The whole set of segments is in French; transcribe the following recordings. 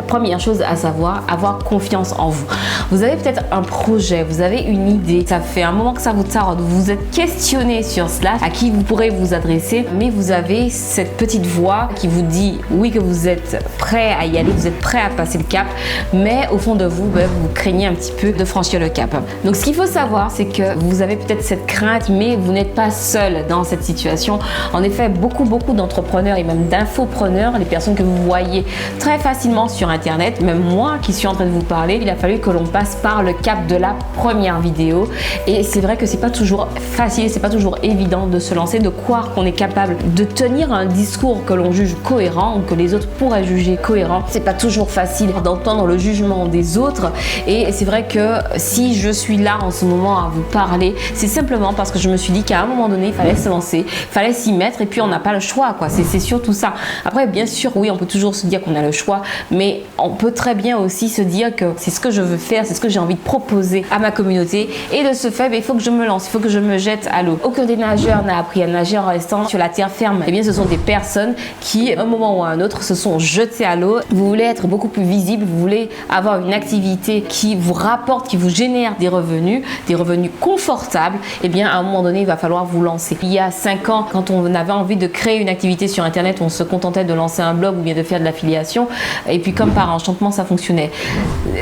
première chose à savoir, avoir confiance en vous. Vous avez peut-être un projet, vous avez une idée, ça fait un moment que ça vous taraude, vous vous êtes questionné sur cela, à qui vous pourrez vous adresser, mais vous avez cette petite voix qui vous dit oui, que vous êtes prêt à y aller, vous êtes prêt à passer le cap, mais au fond de vous, vous craignez un petit peu de franchir le cap. Donc ce qu'il faut savoir, c'est que vous avez peut-être cette crainte, mais vous n'êtes pas seul dans cette situation. En effet, beaucoup d'entrepreneurs et même d'infopreneurs, les personnes que vous voyez très facilement sur internet, même moi qui suis en train de vous parler, il a fallu que l'on passe par le cap de la première vidéo. Et c'est vrai que c'est pas toujours facile, c'est pas toujours évident de se lancer, de croire qu'on est capable de tenir un discours que l'on juge cohérent ou que les autres pourraient juger cohérent. C'est pas toujours facile d'entendre le jugement des autres, et c'est vrai que si je suis là en ce moment à vous parler, c'est simplement parce que je me suis dit qu'à un moment donné il fallait se lancer, il fallait s'y mettre, et puis on n'a pas le choix quoi. C'est surtout ça. Après bien sûr oui, on peut toujours se dire qu'on a le choix, mais on peut très bien aussi se dire que c'est ce que je veux faire, c'est ce que j'ai envie de proposer à ma communauté, et de ce fait il faut que je me lance, il faut que je me jette à l'eau. Aucun des nageurs n'a appris à nager en restant sur la terre ferme. Et bien ce sont des personnes qui à un moment ou à un autre se sont jetées à l'eau. Vous voulez être beaucoup plus visible, vous voulez avoir une activité qui vous rapporte, qui vous génère des revenus confortables, et bien à un moment donné il va falloir vous lancer. Il y a 5 ans, quand on avait envie de créer une activité sur internet, on se contentait de lancer un blog ou bien de faire de l'affiliation, et puis comme par enchantement ça fonctionnait.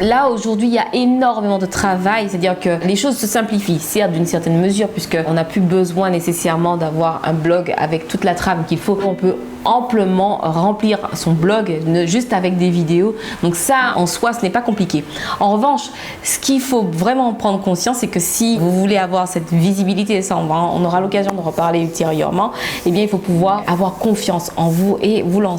Là aujourd'hui il y a énormément de travail, c'est-à-dire que les choses se simplifient, certes d'une certaine mesure, puisqu'on n'a plus besoin nécessairement d'avoir un blog avec toute la trame qu'il faut. On peut amplement remplir son blog juste avec des vidéos, donc ça en soi ce n'est pas compliqué. En revanche, ce qu'il faut vraiment prendre conscience, c'est que si vous voulez avoir cette visibilité, ça on aura l'occasion de reparler ultérieurement, et bien il faut pouvoir avoir confiance en vous et vous lancer.